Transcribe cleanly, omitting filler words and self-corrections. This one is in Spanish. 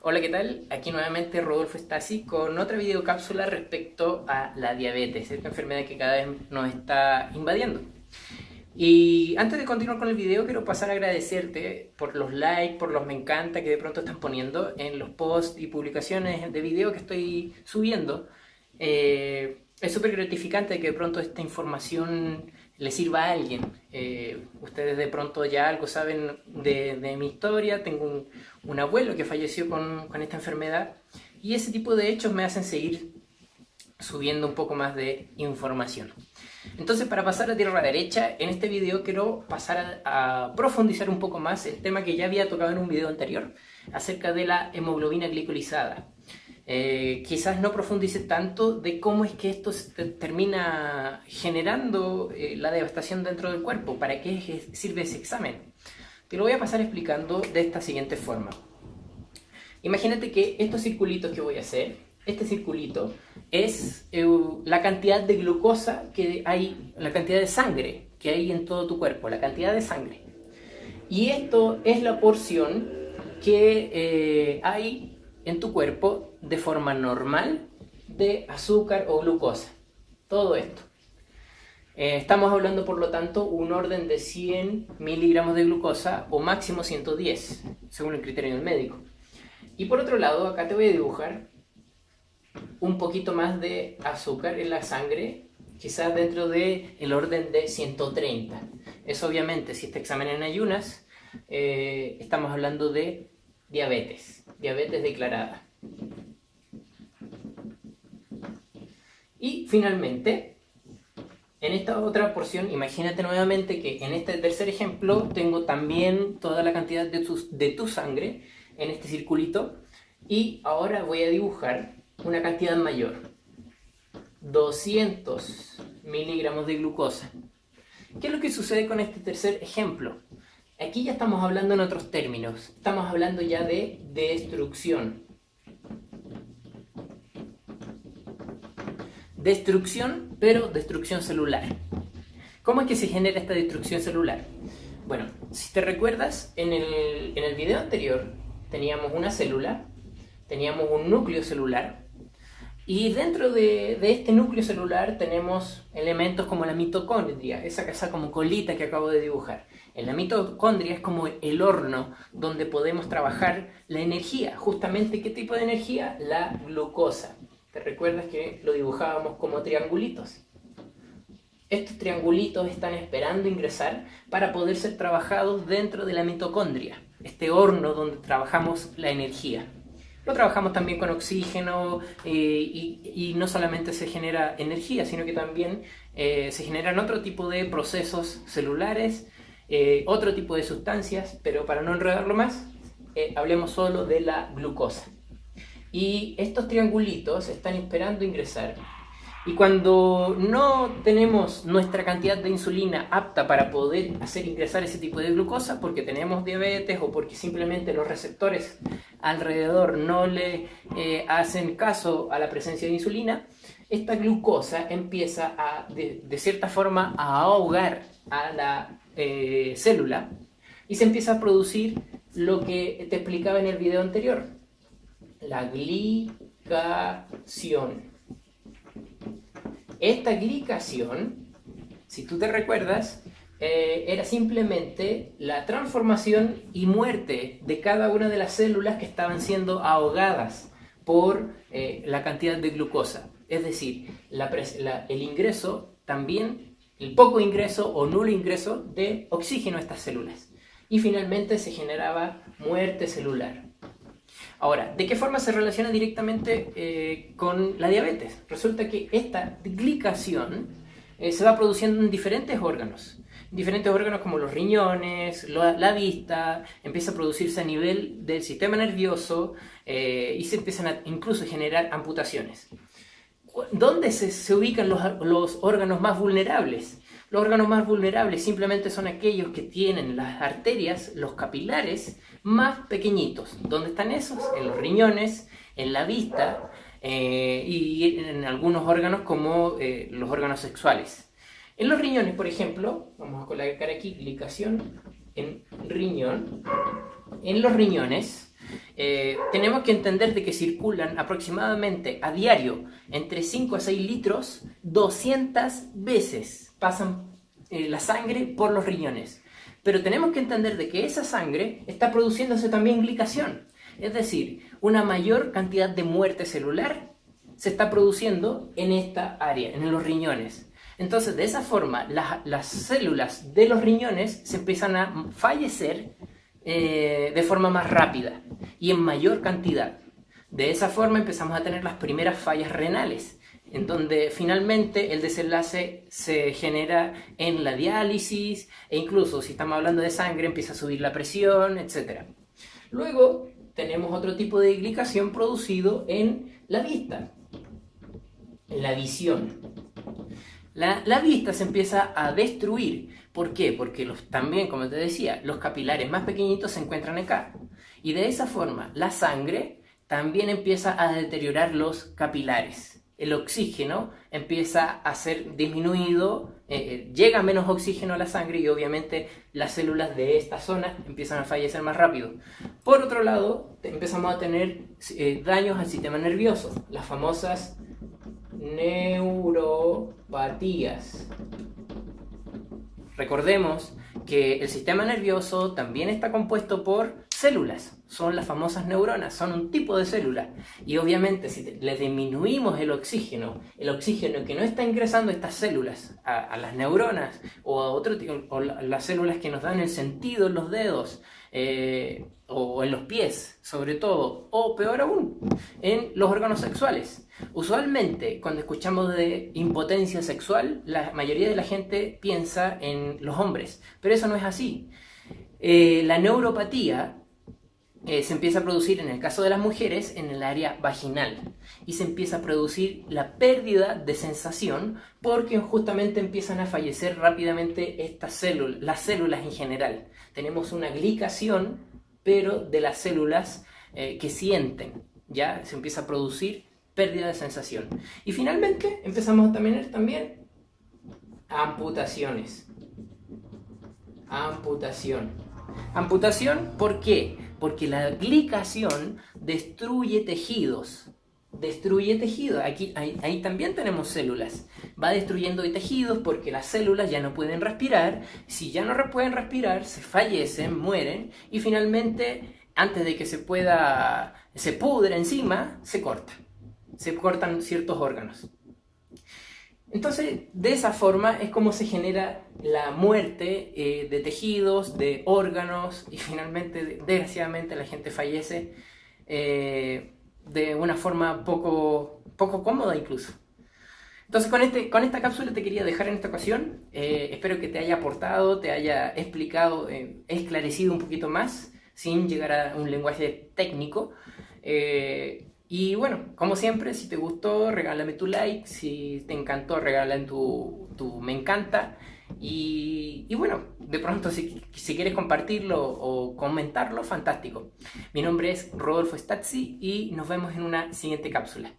Hola, ¿qué tal? Aquí nuevamente Rodolfo Stasi con otra videocápsula respecto a la diabetes, esta enfermedad que cada vez nos está invadiendo. Y antes de continuar con el video, quiero pasar a agradecerte por los likes, por los me encanta que de pronto están poniendo en los posts y publicaciones de video que estoy subiendo. Es súper gratificante que de pronto esta información le sirva a alguien. Ustedes de pronto ya algo saben de mi historia. Tengo un abuelo que falleció con esta enfermedad y ese tipo de hechos me hacen seguir subiendo un poco más de información. Entonces, para pasar a tierra derecha, en este video quiero pasar a profundizar un poco más el tema que ya había tocado en un video anterior acerca de la hemoglobina glicolizada. Quizás no profundice tanto de cómo es que esto termina generando la devastación dentro del cuerpo, para qué sirve ese examen. Te lo voy a pasar explicando de esta siguiente forma. Imagínate que estos circulitos que voy a hacer, este circulito es la cantidad de glucosa que hay, la cantidad de sangre que hay en todo tu cuerpo, la cantidad de sangre. Y esto es la porción que hay en tu cuerpo de forma normal de azúcar o glucosa. Todo esto. Estamos hablando, por lo tanto, un orden de 100 miligramos de glucosa o máximo 110, según el criterio del médico. Y por otro lado, acá te voy a dibujar un poquito más de azúcar en la sangre, quizás dentro del orden de 130. Eso obviamente, si este examen en ayunas, estamos hablando de diabetes declarada. Y finalmente, en esta otra porción, imagínate nuevamente que en este tercer ejemplo tengo también toda la cantidad de tu sangre en este circulito, y ahora voy a dibujar una cantidad mayor, 200 miligramos de glucosa. ¿Qué es lo que sucede con este tercer ejemplo? Aquí ya estamos hablando en otros términos, estamos hablando ya de destrucción. Destrucción, pero destrucción celular. ¿Cómo es que se genera esta destrucción celular? Bueno, si te recuerdas, en el video anterior teníamos una célula, teníamos un núcleo celular, y dentro de este núcleo celular tenemos elementos como la mitocondria, esa como colita que acabo de dibujar. En la mitocondria es como el horno donde podemos trabajar la energía. Justamente, ¿qué tipo de energía? La glucosa. ¿Te recuerdas que lo dibujábamos como triangulitos? Estos triangulitos están esperando ingresar para poder ser trabajados dentro de la mitocondria, este horno donde trabajamos la energía. Lo trabajamos también con oxígeno y no solamente se genera energía, sino que también se generan otro tipo de procesos celulares, otro tipo de sustancias, pero para no enredarlo más, hablemos solo de la glucosa. Y estos triangulitos están esperando ingresar. Y cuando no tenemos nuestra cantidad de insulina apta para poder hacer ingresar ese tipo de glucosa, porque tenemos diabetes o porque simplemente los receptores alrededor no le hacen caso a la presencia de insulina, esta glucosa empieza de cierta forma a ahogar a la célula y se empieza a producir lo que te explicaba en el video anterior, la glicación. Esta glicación, si tú te recuerdas, era simplemente la transformación y muerte de cada una de las células que estaban siendo ahogadas por la cantidad de glucosa. Es decir, el ingreso también, el poco ingreso o nulo ingreso de oxígeno a estas células. Y finalmente se generaba muerte celular. Ahora, ¿de qué forma se relaciona directamente con la diabetes? Resulta que esta glicación se va produciendo en diferentes órganos. Diferentes órganos como los riñones, la vista, empieza a producirse a nivel del sistema nervioso y se empiezan a incluso generar amputaciones. ¿Dónde se ubican los órganos más vulnerables? Los órganos más vulnerables simplemente son aquellos que tienen las arterias, los capilares, más pequeñitos. ¿Dónde están esos? En los riñones, en la vista y en algunos órganos como los órganos sexuales. En los riñones, por ejemplo, vamos a colocar aquí glicación en riñón. En los riñones tenemos que entender de que circulan aproximadamente a diario entre 5 a 6 litros, 200 veces pasan la sangre por los riñones. Pero tenemos que entender de que esa sangre está produciéndose también glicación. Es decir, una mayor cantidad de muerte celular se está produciendo en esta área, en los riñones. Entonces, de esa forma, las células de los riñones se empiezan a fallecer de forma más rápida y en mayor cantidad. De esa forma empezamos a tener las primeras fallas renales, en donde finalmente el desenlace se genera en la diálisis e incluso si estamos hablando de sangre empieza a subir la presión, etc. Luego tenemos otro tipo de glicación producido en la vista, en la visión. La vista se empieza a destruir. ¿Por qué? Porque también, como te decía, los capilares más pequeñitos se encuentran acá. Y de esa forma, la sangre también empieza a deteriorar los capilares. El oxígeno empieza a ser disminuido, llega menos oxígeno a la sangre y obviamente las células de esta zona empiezan a fallecer más rápido. Por otro lado, empezamos a tener daños al sistema nervioso, las famosas neuropatías. Recordemos que el sistema nervioso también está compuesto por células, son las famosas neuronas, son un tipo de célula. Y obviamente si le disminuimos el oxígeno que no está ingresando a estas células, a las neuronas o a otro tipo, o las células que nos dan el sentido en los dedos, o en los pies, sobre todo, o peor aún, en los órganos sexuales. Usualmente, cuando escuchamos de impotencia sexual, la mayoría de la gente piensa en los hombres, pero eso no es así. La neuropatía se empieza a producir en el caso de las mujeres en el área vaginal y se empieza a producir la pérdida de sensación porque justamente empiezan a fallecer rápidamente estas células, las células en general. Tenemos una glicación, pero de las células que sienten, ya se empieza a producir pérdida de sensación. Y finalmente empezamos a tener también amputaciones. Amputación, ¿por qué? Porque la glicación destruye tejidos. Ahí también tenemos células. Va destruyendo tejidos porque las células ya no pueden respirar. Si ya no pueden respirar, se fallecen, mueren. Y finalmente, antes de que se pudre encima, se corta. Se cortan ciertos órganos. Entonces, de esa forma es como se genera la muerte de tejidos, de órganos y finalmente, desgraciadamente, la gente fallece de una forma poco cómoda incluso. Entonces, con esta cápsula te quería dejar en esta ocasión. Espero que te haya aportado, te haya explicado, esclarecido un poquito más, sin llegar a un lenguaje técnico. Y bueno, como siempre, si te gustó, regálame tu like. Si te encantó, regálame tu me encanta. Y bueno, de pronto si quieres compartirlo o comentarlo, fantástico. Mi nombre es Rodolfo Stazzi y nos vemos en una siguiente cápsula.